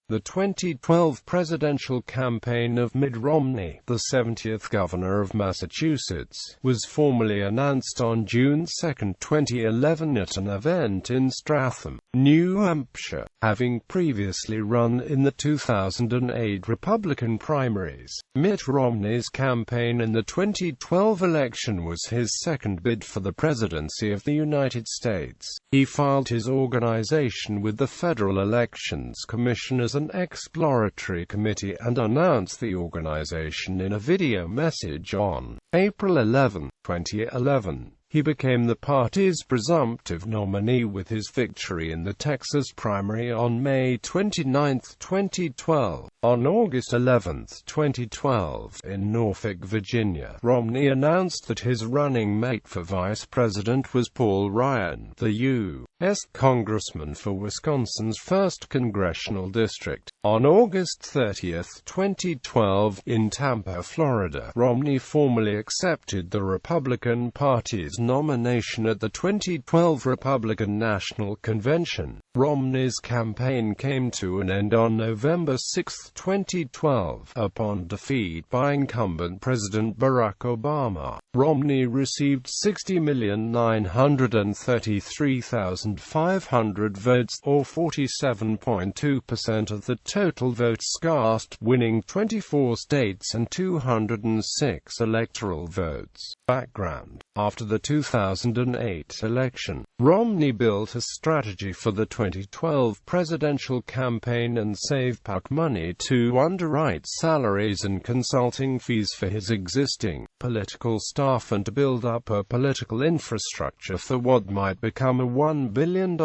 The 2012 presidential campaign of Mitt Romney, the 70th governor of Massachusetts, was formally announced on June 2, 2011 at an event in Stratham, New Hampshire, having previously run in the 2008 Republican primaries. Mitt Romney's campaign in the 2012 election was his second bid for the presidency of the United States. He filed his organization with the Federal Elections Commission as an exploratory committee and announced the organization in a video message on April 11, 2011. He became the party's presumptive nominee with his victory in the Texas primary on May 29, 2012. On August 11, 2012, in Norfolk, Virginia, Romney announced that his running mate for vice president was Paul Ryan, the U.S. congressman for Wisconsin's 1st Congressional District. On August 30, 2012, in Tampa, Florida, Romney formally accepted the Republican Party's nomination at the 2012 Republican National Convention. Romney's campaign came to an end on November 6, 2012, upon defeat by incumbent President Barack Obama. Romney received 60,933,500 votes, or 47.2% of the total votes cast, winning 24 states and 206 electoral votes. Background: after the 2008 election, Romney built a strategy for the 2012 presidential campaign and saved PAC money to underwrite salaries and consulting fees for his existing political staff and to build up a political infrastructure for what might become a $1 billion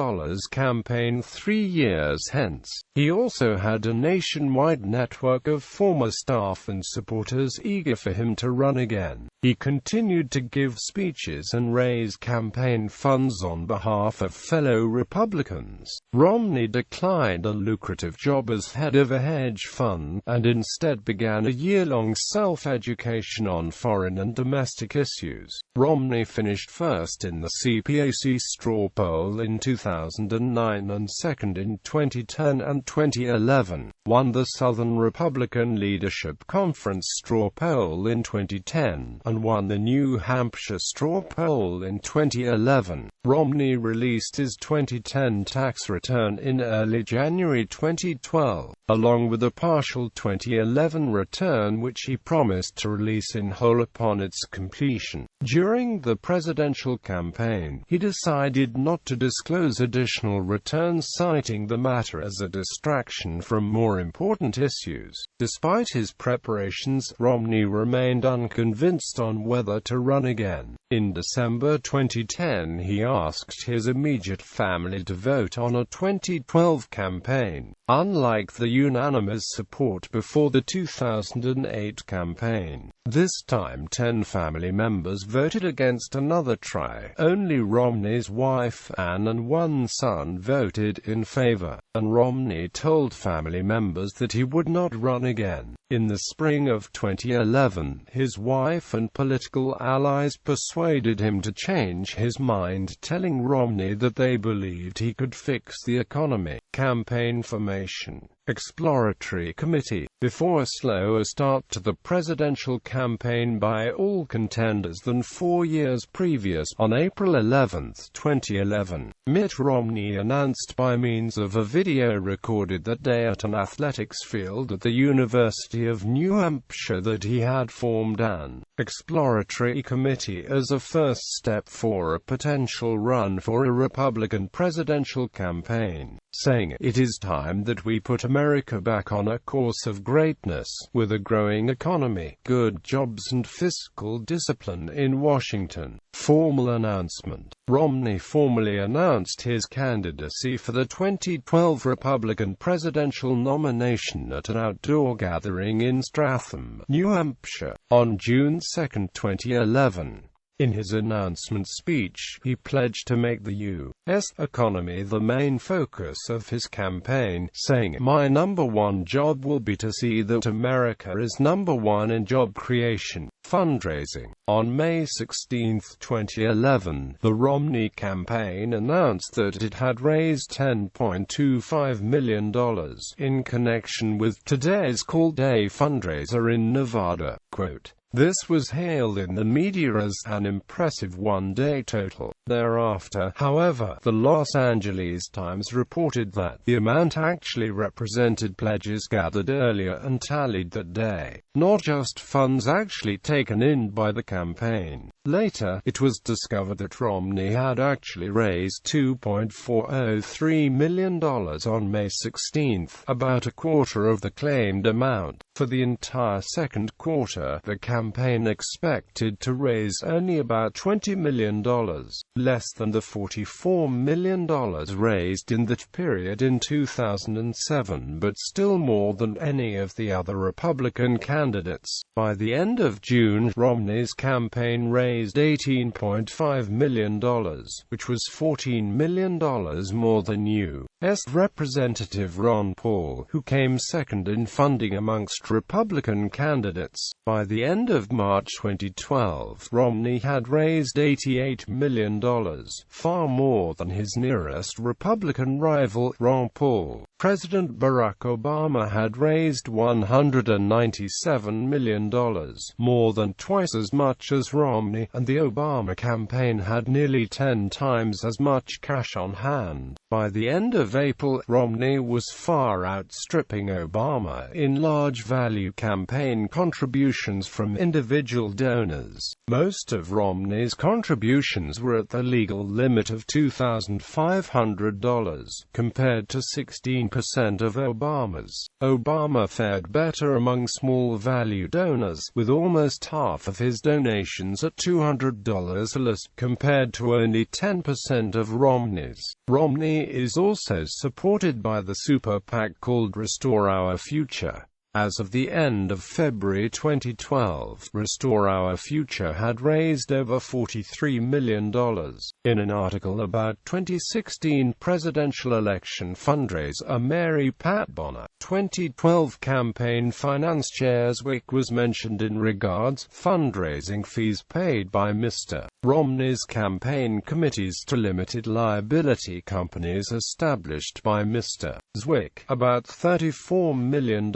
campaign 3 years hence. He also had a nationwide network of former staff and supporters eager for him to run again. He continued to give speeches and raise campaign funds on behalf of fellow Republicans. Romney declined a lucrative job as head of a hedge fund, and instead began a year-long self-education on foreign and domestic issues. Romney finished first in the CPAC straw poll in 2009 and second in 2010 and 2011, won the Southern Republican Leadership Conference straw poll in 2010, and won the New Hampshire straw poll in 2011. Romney released his 2010 tax return in early January 2012, along with a partial 2011 return which he promised to release in whole upon its completion. During the presidential campaign, he decided not to disclose additional returns, citing the matter as a distraction from more important issues. Despite his preparations, Romney remained unconvinced on whether to run again. In December 2010, he asked his immediate family to vote on a 2012 campaign. Unlike the unanimous support before the 2008 campaign, this time 10 family members voted against another try. Only Romney's wife, Ann, and one son voted in favor, and Romney told family members that he would not run again. In the spring of 2011, his wife and political allies persuaded him to change his mind, telling Romney that they believed he could fix the economy. Campaign formation: exploratory committee. Before a slower start to the presidential campaign by all contenders than 4 years previous, on April 11, 2011, Mitt Romney announced by means of a video recorded that day at an athletics field at the University of New Hampshire that he had formed an exploratory committee as a first step for a potential run for a Republican presidential campaign, saying, "It is time that we put America back on a course of greatness, with a growing economy, good jobs and fiscal discipline in Washington." Formal announcement: Romney formally announced his candidacy for the 2012 Republican presidential nomination at an outdoor gathering in Stratham, New Hampshire, on June 2, 2011. In his announcement speech, he pledged to make the U.S. economy the main focus of his campaign, saying, "My number one job will be to see that America is number one in job creation." Fundraising. On May 16, 2011, the Romney campaign announced that it had raised $10.25 million in connection with today's Call Day fundraiser in Nevada. Quote, "This was hailed in the media as an impressive one-day total." Thereafter, however, the Los Angeles Times reported that the amount actually represented pledges gathered earlier and tallied that day, not just funds actually taken in by the campaign. Later, it was discovered that Romney had actually raised $2.403 million on May 16, about a quarter of the claimed amount. For the entire second quarter, the campaign expected to raise only about $20 million, less than the $44 million raised in that period in 2007, but still more than any of the other Republican candidates. By the end of June, Romney's campaign raised $18.5 million, which was $14 million more than U.S. Representative Ron Paul, who came second in funding amongst Republican candidates. By the end of March 2012, Romney had raised $88 million, far more than his nearest Republican rival, Ron Paul. President Barack Obama had raised $197 million, more than twice as much as Romney, and the Obama campaign had nearly 10 times as much cash on hand. By the end of April, Romney was far outstripping Obama in large value campaign contributions from individual donors. Most of Romney's contributions were at the legal limit of $2,500, compared to 16% of Obama's. Obama fared better among small-value donors, with almost half of his donations at $200 less, compared to only 10% of Romney's. Romney is also supported by the super PAC called Restore Our Future. As of the end of February 2012, Restore Our Future had raised over $43 million. In an article about 2016 presidential election fundraiser Mary Pat Bonner, 2012 campaign finance chair's WIC was mentioned in regards fundraising fees paid by Mr. Romney's campaign committees to limited liability companies established by Mr. Zwick, about $34 million.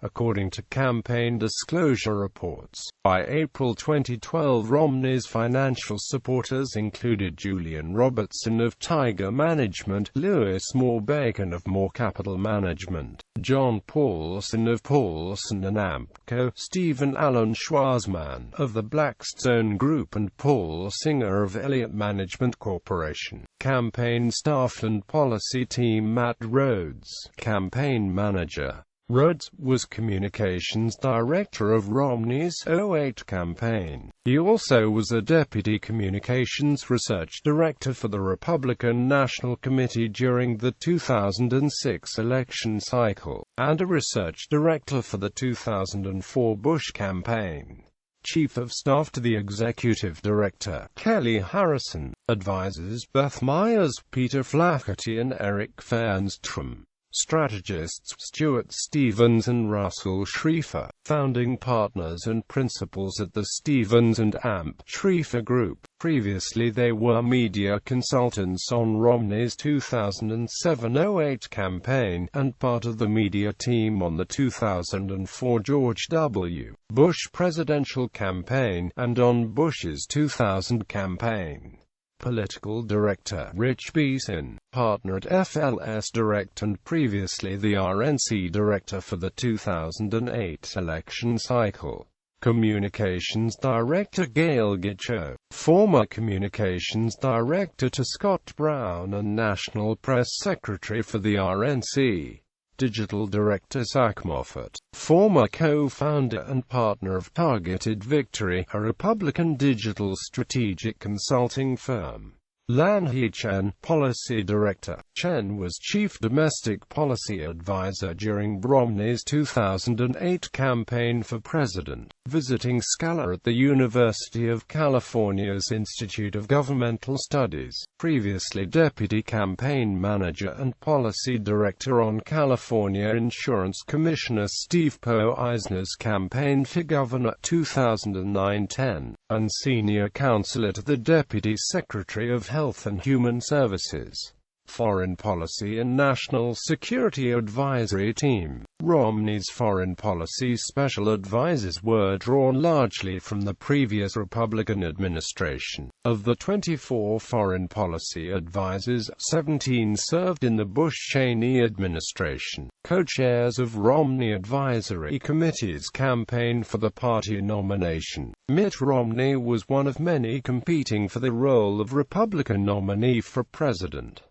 According to campaign disclosure reports. By April 2012, Romney's financial supporters included Julian Robertson of Tiger Management, Lewis Moore Bacon of Moore Capital Management, John Paulson of Paulson and Ampco, Stephen Allen Schwarzman of the Blackstone Group, and Paul Singer of Elliott Management Corporation. Campaign staff and policy team. Matt Rhodes, campaign manager. Rhodes was communications director of Romney's '08 campaign. He also was a deputy communications research director for the Republican National Committee during the 2006 election cycle, and a research director for the 2004 Bush campaign. Chief of Staff to the Executive Director, Kelly Harrison. Advisors, Beth Myers, Peter Flaherty and Eric Fernstrom. Strategists, Stuart Stevens and Russell Schrieffer. Founding partners and principals at the Stevens and Amp Schrieffer Group. Previously they were media consultants on Romney's 2007-08 campaign, and part of the media team on the 2004 George W. Bush presidential campaign, and on Bush's 2000 campaign. Political Director, Rich Beeson, partner at FLS Direct and previously the RNC Director for the 2008 election cycle. Communications Director Gail Gitcho, former Communications Director to Scott Brown and National Press Secretary for the RNC. Digital Director Zach Moffat, former co-founder and partner of Targeted Victory, a Republican digital strategic consulting firm. Lanhee Chen, Policy Director. Chen was Chief Domestic Policy Advisor during Romney's 2008 campaign for president, visiting scholar at the University of California's Institute of Governmental Studies, previously Deputy Campaign Manager and Policy Director on California Insurance Commissioner Steve Poe Eisner's campaign for governor 2009-10, and Senior Counselor to the Deputy Secretary of Health and Human Services, Foreign Policy and National Security Advisory Team. Romney's foreign policy special advisors were drawn largely from the previous Republican administration. Of the 24 foreign policy advisors, 17 served in the Bush-Cheney administration. Co-chairs of Romney advisory committees campaigned for the party nomination. Mitt Romney was one of many competing for the role of Republican nominee for president.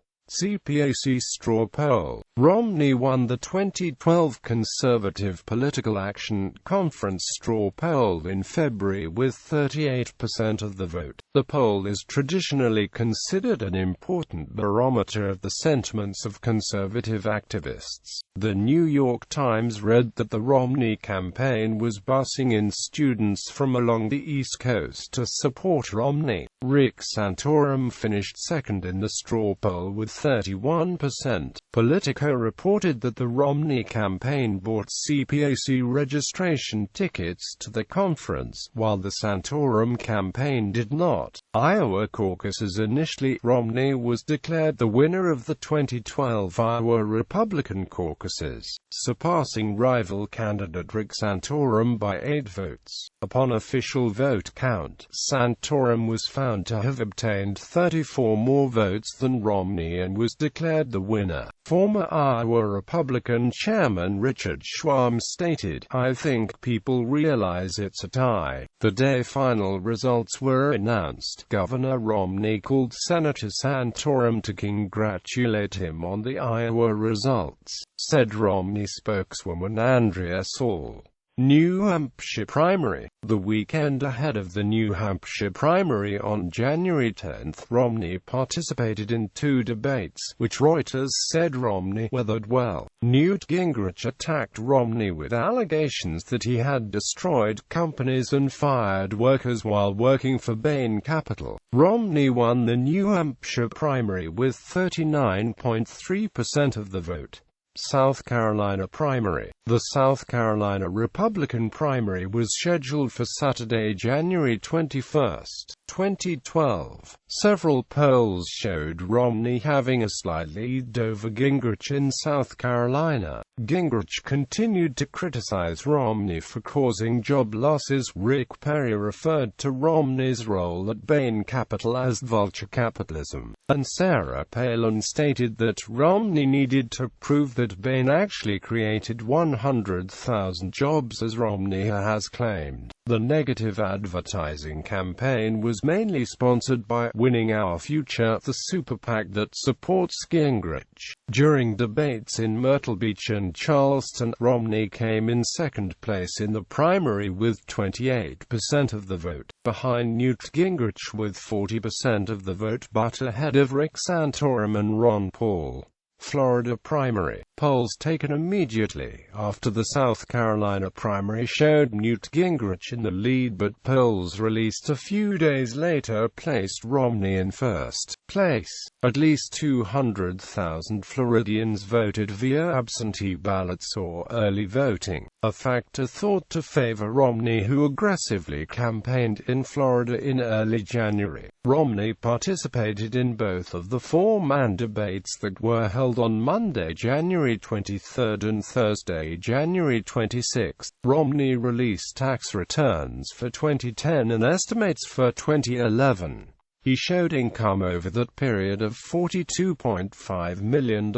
CPAC straw poll. Romney won the 2012 Conservative Political Action Conference straw poll in February with 38% of the vote. The poll is traditionally considered an important barometer of the sentiments of conservative activists. The New York Times read that the Romney campaign was busing in students from along the East Coast to support Romney. Rick Santorum finished second in the straw poll with 31%. Politico reported that the Romney campaign bought CPAC registration tickets to the conference, while the Santorum campaign did not. Iowa caucuses. Initially, Romney was declared the winner of the 2012 Iowa Republican caucuses, surpassing rival candidate Rick Santorum by 8 votes. Upon official vote count, Santorum was found to have obtained 34 more votes than Romney and was declared the winner. Former Iowa Republican Chairman Richard Schwam stated, "I think people realize it's a tie." The day final results were announced, Governor Romney called Senator Santorum to congratulate him on the Iowa results, said Romney spokeswoman Andrea Saul. New Hampshire primary. The weekend ahead of the New Hampshire primary on January 10, Romney participated in 2 debates, which Reuters said Romney weathered well. Newt Gingrich attacked Romney with allegations that he had destroyed companies and fired workers while working for Bain Capital. Romney won the New Hampshire primary with 39.3% of the vote. South Carolina primary. The South Carolina Republican primary was scheduled for Saturday, January 21, 2012. Several polls showed Romney having a slight lead over Gingrich in South Carolina. Gingrich continued to criticize Romney for causing job losses. Rick Perry referred to Romney's role at Bain Capital as vulture capitalism, and Sarah Palin stated that Romney needed to prove that Bain actually created 100,000 jobs as Romney has claimed. The negative advertising campaign was mainly sponsored by Winning Our Future, the super PAC that supports Gingrich. During debates in Myrtle Beach and Charleston, Romney came in second place in the primary with 28% of the vote, behind Newt Gingrich with 40% of the vote but ahead of Rick Santorum and Ron Paul. Florida primary. Polls taken immediately after the South Carolina primary showed Newt Gingrich in the lead, but polls released a few days later placed Romney in first place. At least 200,000 Floridians voted via absentee ballots or early voting, a factor thought to favor Romney, who aggressively campaigned in Florida in early January. Romney participated in both of the 4-man debates that were held on Monday, January 23 and Thursday, January 26. Romney released tax returns for 2010 and estimates for 2011. He showed income over that period of $42.5 million.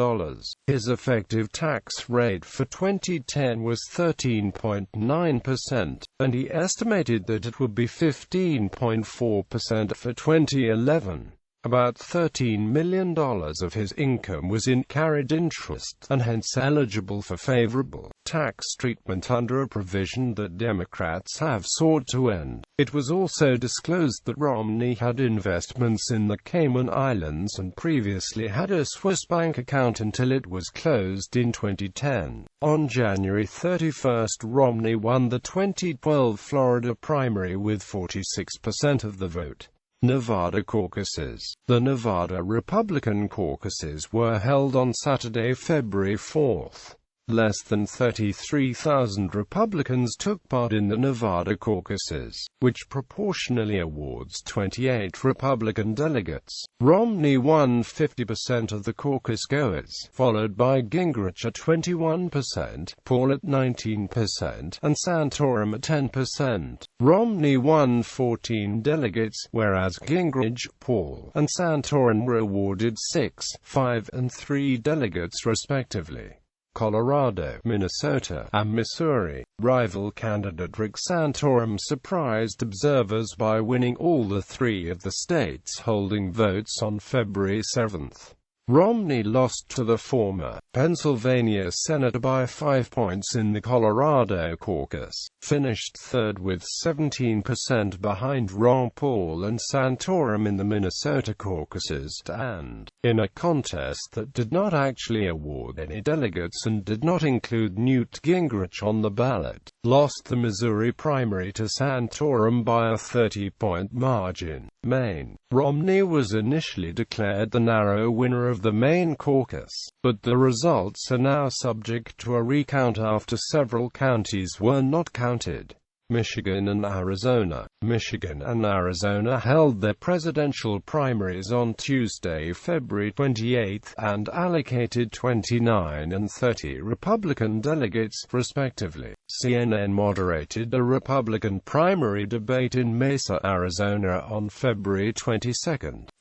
His effective tax rate for 2010 was 13.9%, and he estimated that it would be 15.4% for 2011. About $13 million of his income was in carried interest, and hence eligible for favorable tax treatment under a provision that Democrats have sought to end. It was also disclosed that Romney had investments in the Cayman Islands and previously had a Swiss bank account until it was closed in 2010. On January 31, Romney won the 2012 Florida primary with 46% of the vote. Nevada caucuses. The Nevada Republican caucuses were held on Saturday, February 4. Less than 33,000 Republicans took part in the Nevada caucuses, which proportionally awards 28 Republican delegates. Romney won 50% of the caucus goers, followed by Gingrich at 21%, Paul at 19%, and Santorum at 10%. Romney won 14 delegates, whereas Gingrich, Paul, and Santorum were awarded 6, 5, and 3 delegates respectively. Colorado, Minnesota, and Missouri. Rival candidate Rick Santorum surprised observers by winning all the 3 of the states holding votes on February 7. Romney lost to the former Pennsylvania senator by 5 points in the Colorado caucus, finished third with 17% behind Ron Paul and Santorum in the Minnesota caucuses, and, in a contest that did not actually award any delegates and did not include Newt Gingrich on the ballot, lost the Missouri primary to Santorum by a 30-point margin. Maine. Romney was initially declared the narrow winner of the Maine caucus, but the results are now subject to a recount after several counties were not counted. Michigan and Arizona. Michigan and Arizona held their presidential primaries on Tuesday, February 28, and allocated 29 and 30 Republican delegates, respectively. CNN moderated a Republican primary debate in Mesa, Arizona on February 22,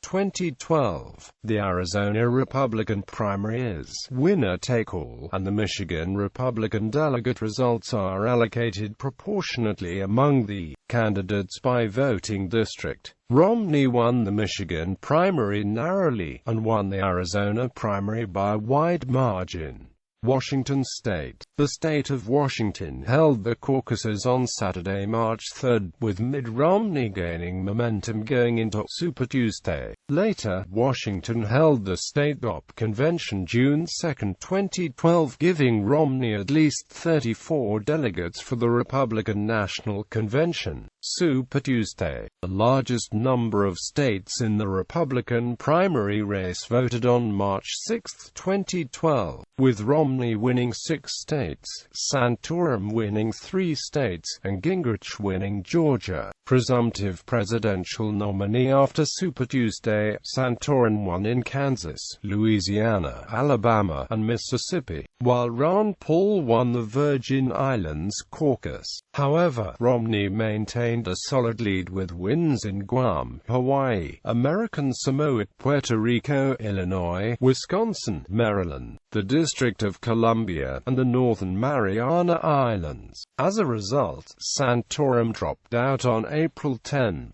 2012. The Arizona Republican primary is winner-take-all, and the Michigan Republican delegate results are allocated proportionately among the candidates by voting district. Romney won the Michigan primary narrowly, and won the Arizona primary by a wide margin. Washington State. The state of Washington held the caucuses on Saturday, March 3, with Mitt Romney gaining momentum going into Super Tuesday. Later, Washington held the state op convention June 2, 2012, giving Romney at least 34 delegates for the Republican National Convention. Super Tuesday. The largest number of states in the Republican primary race voted on March 6, 2012, with Romney winning 6 states, Santorum winning 3 states, and Gingrich winning Georgia. Presumptive presidential nominee. After Super Tuesday, Santorum won in Kansas, Louisiana, Alabama, and Mississippi, while Ron Paul won the Virgin Islands caucus. However, Romney maintained a solid lead with wins in Guam, Hawaii, American Samoa, Puerto Rico, Illinois, Wisconsin, Maryland, the District of Columbia, and the Northern Mariana Islands. As a result, Santorum dropped out on April 10.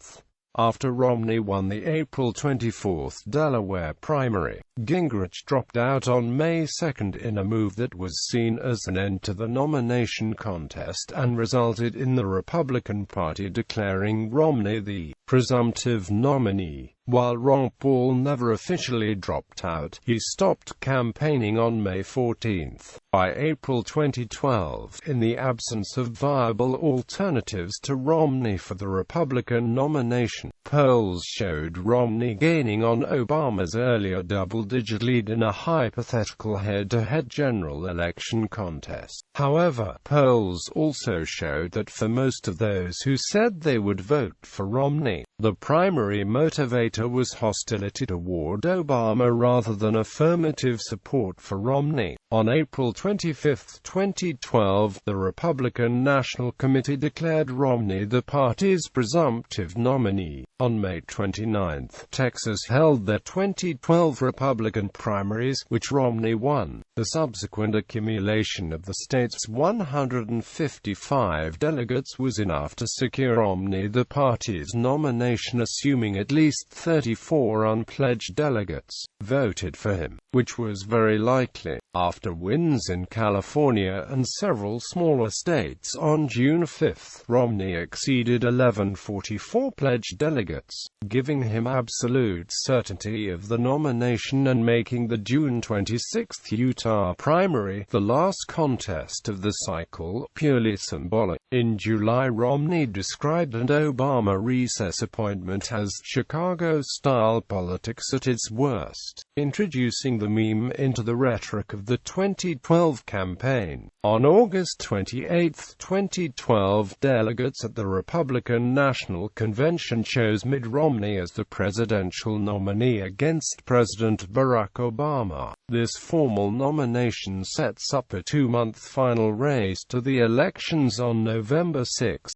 After Romney won the April 24 Delaware primary, Gingrich dropped out on May 2 in a move that was seen as an end to the nomination contest and resulted in the Republican Party declaring Romney the presumptive nominee. While Ron Paul never officially dropped out, he stopped campaigning on May 14. By April 2012, in the absence of viable alternatives to Romney for the Republican nomination, polls showed Romney gaining on Obama's earlier double-digit lead in a hypothetical head-to-head general election contest. However, polls also showed that for most of those who said they would vote for Romney, the primary motivator was hostility toward Obama rather than affirmative support for Romney. On April 25, 2012, the Republican National Committee declared Romney the party's presumptive nominee. On May 29, Texas held their 2012 Republican primaries, which Romney won. The subsequent accumulation of the state's 155 delegates was enough to secure Romney the party's nomination, assuming at least 34 unpledged delegates voted for him, which was very likely. After wins in California and several smaller states on June 5, Romney exceeded 1144 pledged delegates, giving him absolute certainty of the nomination and making the June 26 Utah primary, the last contest of the cycle, purely symbolic. In July, Romney described an Obama recess appointment as Chicago-style politics at its worst, introducing the meme into the rhetoric of the 2012 campaign. On August 28, 2012, delegates at the Republican National Convention chose Mitt Romney as the presidential nominee against President Barack Obama. This formal nomination sets up a two-month final race to the elections on November 6.